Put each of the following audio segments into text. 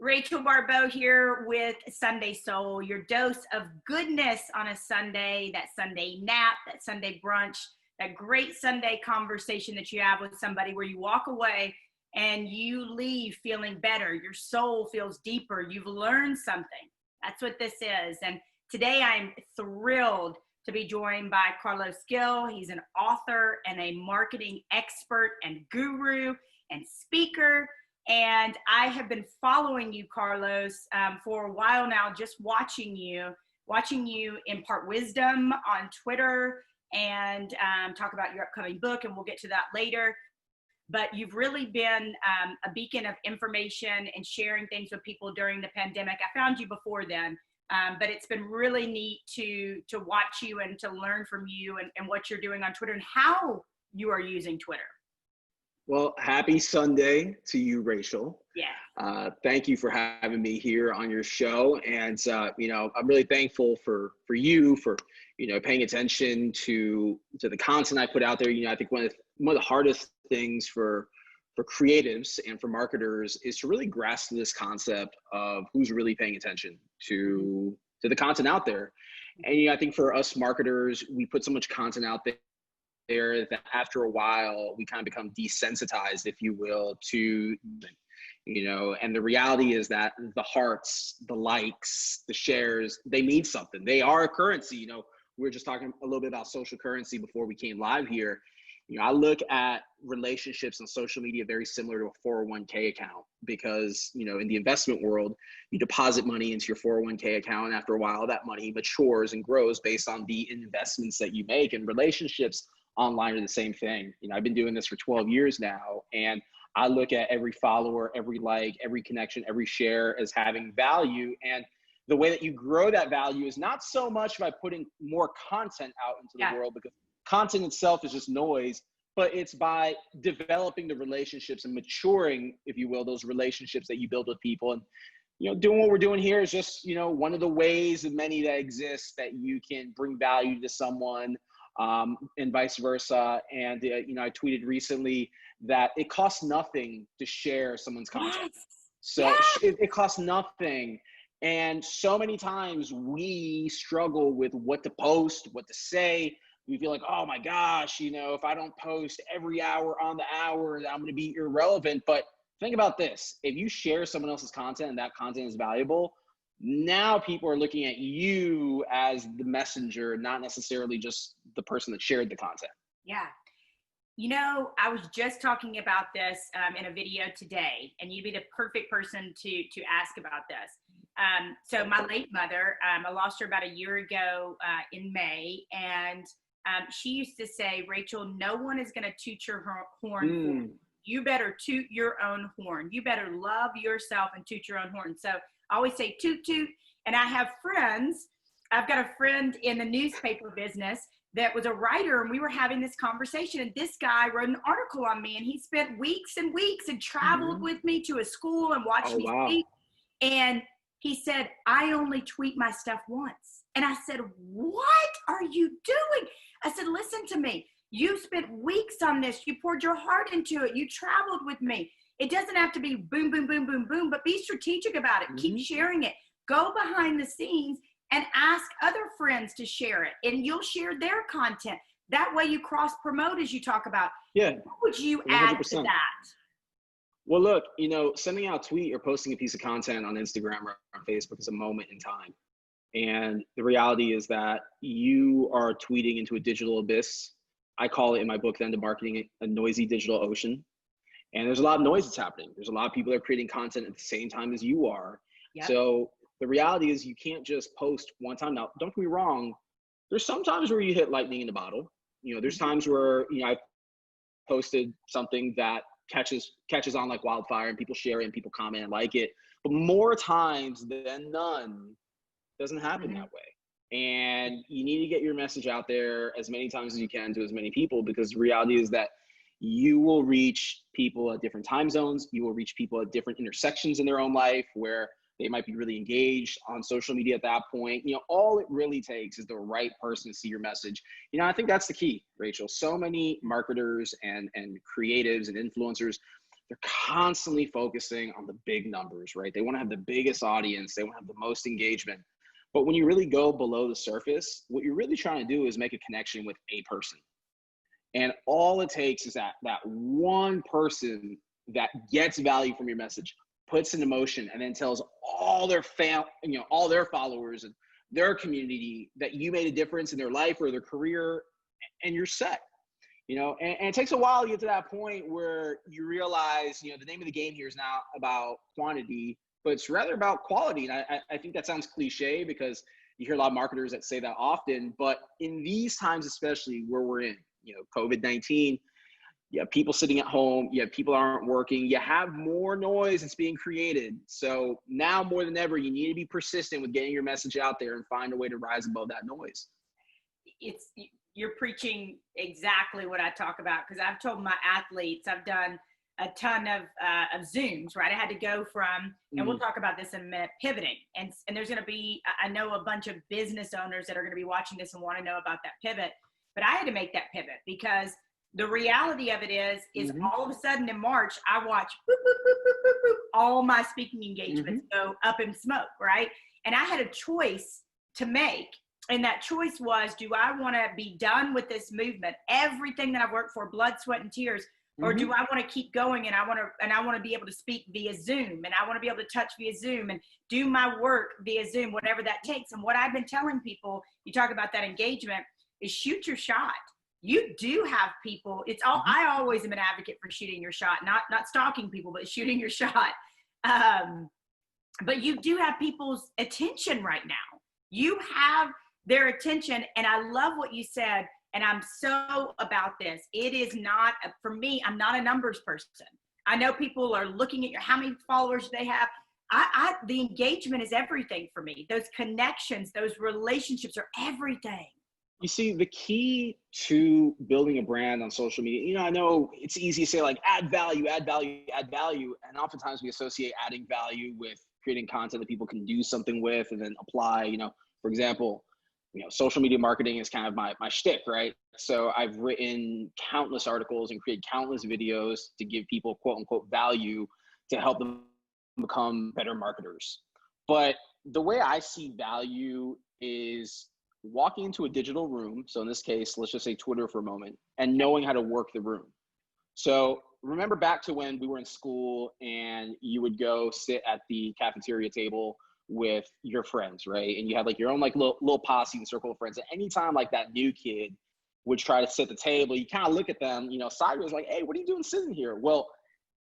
Rachel Baribeau here with SUNDAYSoul, your dose of goodness on a Sunday, that Sunday nap, that Sunday brunch, that great Sunday conversation that you have with somebody where you walk away and you leave feeling better. Your soul feels deeper. You've learned something. That's what this is. And today I'm thrilled to be joined by Carlos Gill. He's an author and a marketing expert and guru and speaker. And I have been following you, Carlos, for a while now, just watching you impart wisdom on Twitter and talk about your upcoming book, and we'll get to that later. But you've really been a beacon of information and sharing things with people during the pandemic. I found you before then, but it's been really neat to watch you and to learn from you and what you're doing on Twitter and how you are using Twitter. Well, happy Sunday to you, Rachel. Yeah. Thank you for having me here on your show. And, I'm really thankful for you, for, paying attention to the content I put out there. I think one of the hardest things for creatives and for marketers is to really grasp this concept of who's really paying attention to the content out there. And, I think for us marketers, we put so much content out there that after a while we kind of become desensitized, if you will, to, and the reality is that the hearts, the likes, the shares, they mean something. They are a currency. We were just talking a little bit about social currency before we came live here. I look at relationships on social media very similar to a 401k account because, in the investment world, you deposit money into your 401k account. And after a while, that money matures and grows based on the investments that you make. And relationships online are the same thing. I've been doing this for 12 years now, and I look at every follower, every like, every connection, every share as having value. And the way that you grow that value is not so much by putting more content out into the world, because content itself is just noise, but it's by developing the relationships and maturing, if you will, those relationships that you build with people. And doing what we're doing here is just, one of the ways of many that exist that you can bring value to someone, and vice versa. And, I tweeted recently that it costs nothing to share someone's content. Yes. So it costs nothing. And so many times we struggle with what to post, what to say. We feel like, oh my gosh, if I don't post every hour on the hour, I'm going to be irrelevant. But think about this. If you share someone else's content and that content is valuable, now people are looking at you as the messenger, not necessarily just the person that shared the content. Yeah. I was just talking about this in a video today, and you'd be the perfect person to ask about this. So my late mother, I lost her about a year ago in May, and she used to say, Rachel, no one is going to toot your horn for you. You better toot your own horn. You better love yourself and toot your own horn. So I always say toot, toot. And I have friends. I've got a friend in the newspaper business that was a writer, and we were having this conversation, and this guy wrote an article on me, and he spent weeks and weeks and traveled with me to a school and watched me speak. And he said, I only tweet my stuff once. And I said, what are you doing? I said, listen to me. You spent weeks on this. You poured your heart into it. You traveled with me. It doesn't have to be boom, boom, boom, boom, boom, but be strategic about it. Keep sharing it. Go behind the scenes and ask other friends to share it, and you'll share their content. That way you cross promote, as you talk about. Yeah. What would you 100%. Add to that? Well, look, sending out a tweet or posting a piece of content on Instagram or on Facebook is a moment in time. And the reality is that you are tweeting into a digital abyss. I call it in my book, The End of Marketing, a noisy digital ocean. And there's a lot of noise that's happening. There's a lot of people that are creating content at the same time as you are. Yep. So the reality is you can't just post one time. Now, don't get me wrong. There's some times where you hit lightning in the bottle. There's times where, I posted something that catches on like wildfire, and people share it and people comment and like it. But more times than none, it doesn't happen that way. And you need to get your message out there as many times as you can to as many people, because the reality is that you will reach people at different time zones. You will reach people at different intersections in their own life where they might be really engaged on social media at that point. All it really takes is the right person to see your message. I think that's the key, Rachel. So many marketers and creatives and influencers, they're constantly focusing on the big numbers, right? They want to have the biggest audience. They want to have the most engagement. But when you really go below the surface, what you're really trying to do is make a connection with a person. And all it takes is that one person that gets value from your message, puts in emotion, and then tells all their all their followers and their community that you made a difference in their life or their career, and you're set. And it takes a while to get to that point where you realize, the name of the game here is not about quantity, but it's rather about quality. And I think that sounds cliche because you hear a lot of marketers that say that often, but in these times, especially where we're in, COVID-19, you have people sitting at home, you have people aren't working, you have more noise that's being created. So now more than ever, you need to be persistent with getting your message out there and find a way to rise above that noise. You're preaching exactly what I talk about, because I've told my athletes, I've done a ton of Zooms, right? I had to go from, and we'll talk about this in a minute, pivoting. And there's going to be, I know a bunch of business owners that are going to be watching this and want to know about that pivot, but I had to make that pivot because the reality of it is all of a sudden in March, I watch all my speaking engagements go up in smoke, right? And I had a choice to make. And that choice was, do I want to be done with this movement, everything that I've worked for, blood, sweat, and tears, or do I want to keep going and I want to be able to speak via Zoom, and I want to be able to touch via Zoom and do my work via Zoom, whatever that takes. And what I've been telling people, you talk about that engagement, is shoot your shot. You do have people. It's all. I always am an advocate for shooting your shot, not stalking people, but shooting your shot. But you do have people's attention right now. You have their attention, and I love what you said. And I'm so about this. It is not for me. I'm not a numbers person. I know people are looking at how many followers they have. The engagement is everything for me. Those connections, those relationships are everything. You see, the key to building a brand on social media, I know it's easy to say like add value, add value, add value. And oftentimes we associate adding value with creating content that people can do something with and then apply, for example, social media marketing is kind of my shtick, right? So I've written countless articles and created countless videos to give people quote unquote value to help them become better marketers. But the way I see value is walking into a digital room. So in this case, let's just say Twitter for a moment, and knowing how to work the room. So remember back to when we were in school and you would go sit at the cafeteria table with your friends, right? And you had like your own like little posse and circle of friends. And anytime like that new kid would try to sit at the table, you kind of look at them, sideways like, hey, what are you doing sitting here? Well,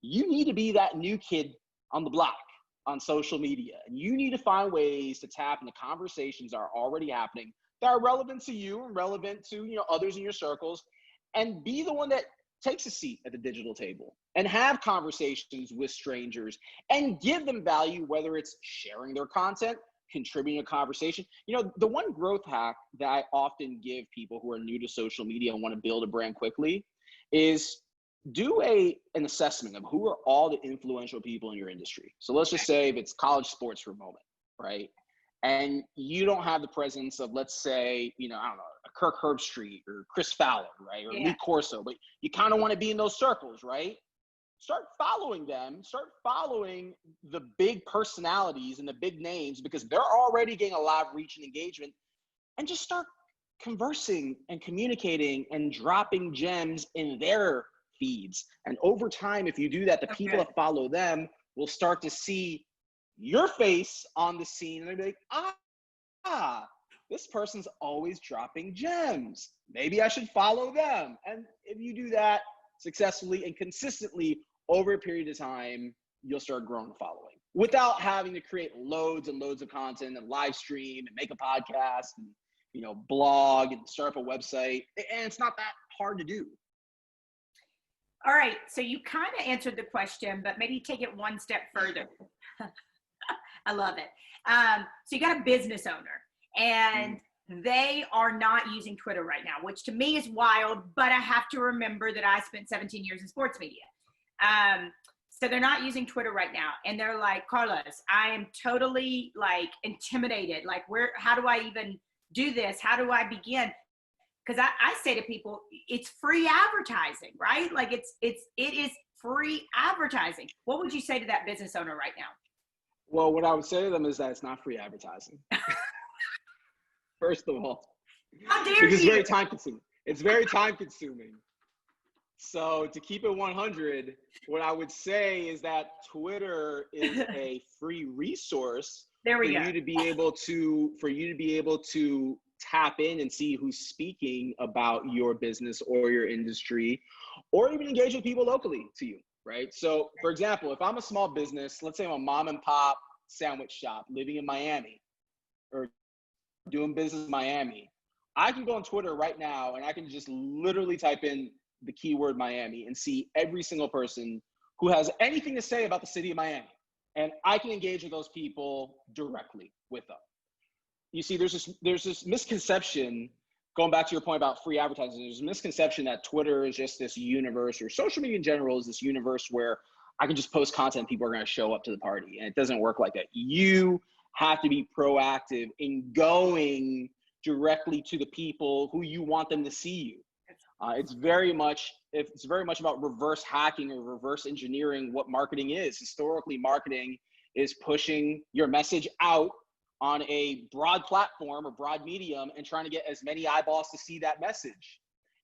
you need to be that new kid on the block on social media. And you need to find ways to tap into conversations that are already happening that are relevant to you and relevant to, others in your circles, and be the one that takes a seat at the digital table and have conversations with strangers and give them value, whether it's sharing their content, contributing to conversation. The one growth hack that I often give people who are new to social media and want to build a brand quickly is do an assessment of who are all the influential people in your industry. So let's just say if it's college sports for a moment, right? And you don't have the presence of, let's say, I don't know, a Kirk Herbstreit or Chris Fowler, right? Or Lee Corso, but you kind of want to be in those circles, right? Start following them, start following the big personalities and the big names because they're already getting a lot of reach and engagement, and just start conversing and communicating and dropping gems in their feeds. And over time, if you do that, the people that follow them will start to see your face on the scene, and they'll be like, this person's always dropping gems. Maybe I should follow them. And if you do that successfully and consistently over a period of time, you'll start growing a following without having to create loads and loads of content and live stream and make a podcast and, blog and start up a website. And it's not that hard to do. All right. So you kind of answered the question, but maybe take it one step further. I love it. So you got a business owner and they are not using Twitter right now, which to me is wild, but I have to remember that I spent 17 years in sports media. So they're not using Twitter right now. And they're like, Carlos, I am totally like intimidated. Like how do I even do this? How do I begin? Because I say to people, it's free advertising, right? Like it is free advertising. What would you say to that business owner right now? Well, what I would say to them is that it's not free advertising. First of all, how dare because you? it's very time consuming. It's very time consuming. So to keep it 100, what I would say is that Twitter is a free resource for you to be able to tap in and see who's speaking about your business or your industry, or even engage with people locally to you, right? So for example, if I'm a small business, let's say I'm a mom and pop sandwich shop living in Miami or doing business in Miami, I can go on Twitter right now and I can just literally type in the keyword Miami and see every single person who has anything to say about the city of Miami. And I can engage with those people directly with them. You see, there's this misconception, going back to your point about free advertising, there's a misconception that Twitter is just this universe, or social media in general is this universe where I can just post content, people are going to show up to the party. And it doesn't work like that. You have to be proactive in going directly to the people who you want them to see you. It's very much about reverse hacking or reverse engineering what marketing is. Historically, marketing is pushing your message out on a broad platform or broad medium and trying to get as many eyeballs to see that message.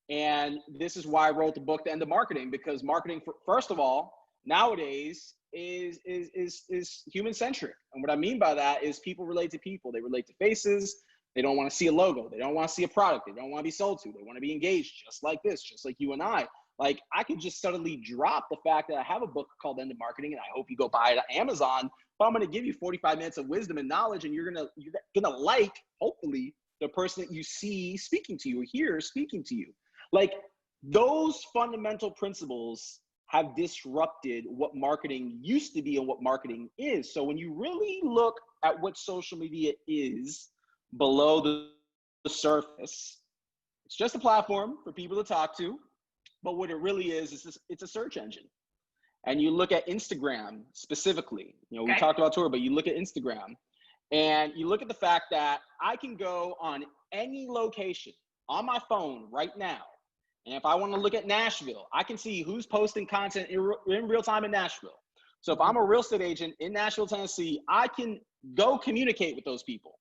And this is why I wrote the book, The End of Marketing, because marketing, first of all, nowadays is human centric. And what I mean by that is people relate to people. They relate to faces. They don't want to see a logo. They don't want to see a product. They don't want to be sold to. They want to be engaged just like this, just like you and I. Like, I could just suddenly drop the fact that I have a book called End of Marketing, and I hope you go buy it at Amazon, but I'm going to give you 45 minutes of wisdom and knowledge, and you're going to like, hopefully, the person that you see speaking to you or hear speaking to you. Like, those fundamental principles have disrupted what marketing used to be and what marketing is. So when you really look at what social media is below the surface, it's just a platform for people to talk to. But what it really is it's a search engine. And you look at Instagram specifically, we talked about Twitter, but you look at Instagram and you look at the fact that I can go on any location on my phone right now. And if I want to look at Nashville, I can see who's posting content in real time in Nashville. So if I'm a real estate agent in Nashville, Tennessee, I can go communicate with those people.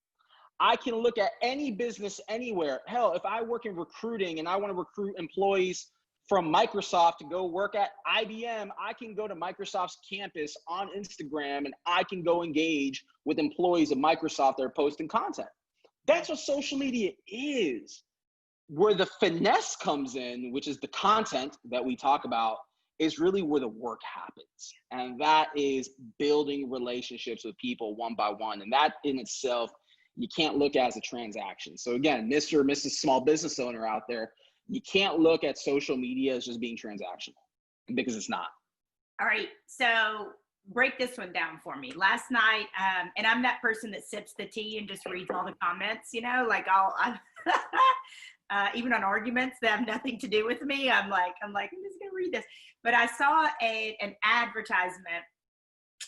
I can look at any business anywhere. Hell, if I work in recruiting and I want to recruit employees from Microsoft to go work at IBM, I can go to Microsoft's campus on Instagram and I can go engage with employees of Microsoft that are posting content. That's what social media is. Where the finesse comes in, which is the content that we talk about, is really where the work happens. And that is building relationships with people one by one. And that in itself, you can't look at as a transaction. So again, Mr. or Mrs. Small Business Owner out there, you can't look at social media as just being transactional, because it's not. All right, so break this one down for me. Last night, and I'm that person that sips the tea and just reads all the comments, like even on arguments that have nothing to do with me, I'm just gonna read this. But I saw an advertisement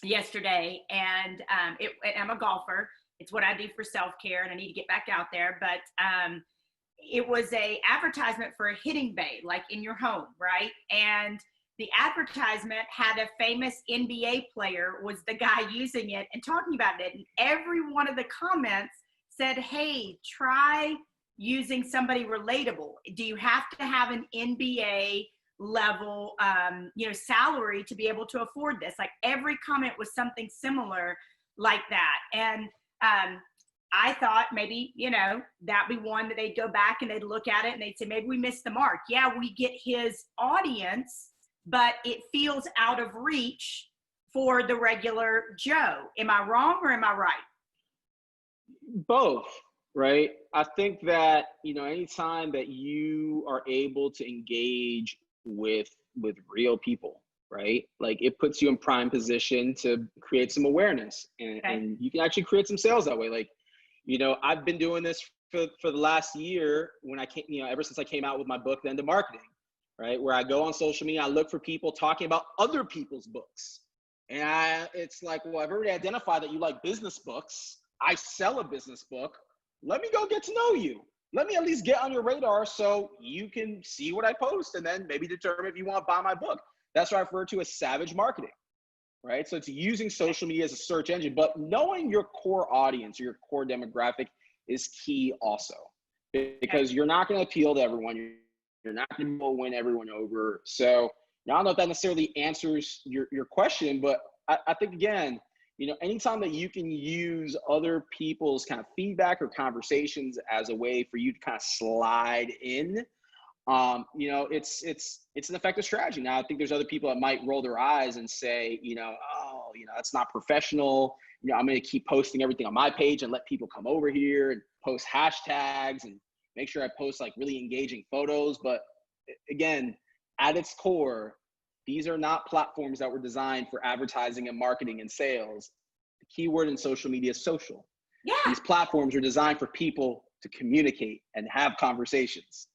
yesterday, and I'm a golfer. It's what I do for self-care, and I need to get back out there. But it was a advertisement for a hitting bay, like in your home, right? And the advertisement had a famous NBA player was the guy using it and talking about it. And every one of the comments said, hey, try using somebody relatable. Do you have to have an NBA level, salary to be able to afford this? Like, every comment was something similar like that. And I thought maybe, that'd be one that they'd go back and they'd look at it and they'd say, maybe we missed the mark. Yeah, we get his audience, but it feels out of reach for the regular Joe. Am I wrong or am I right? Both, right? I think that, anytime that you are able to engage with real people, right? Like, it puts you in prime position to create some awareness, and you can actually create some sales that way. Like, I've been doing this for the last year when I came, ever since I came out with my book, The End of Marketing, right? Where I go on social media, I look for people talking about other people's books. And it's like, well, I've already identified that you like business books. I sell a business book. Let me go get to know you. Let me at least get on your radar so you can see what I post and then maybe determine if you want to buy my book. That's what I refer to as savage marketing, right? So it's using social media as a search engine, but knowing your core audience or your core demographic is key also, because you're not going to appeal to everyone. You're not going to win everyone over. So I don't know if that necessarily answers your question, but I think, again, anytime that you can use other people's kind of feedback or conversations as a way for you to kind of slide in, it's an effective strategy. Now, I think there's other people that might roll their eyes and say, that's not professional. I'm going to keep posting everything on my page and let people come over here and post hashtags and make sure I post like really engaging photos. But again, at its core, these are not platforms that were designed for advertising and marketing and sales. The key word in social media is social. Yeah. These platforms are designed for people to communicate and have conversations.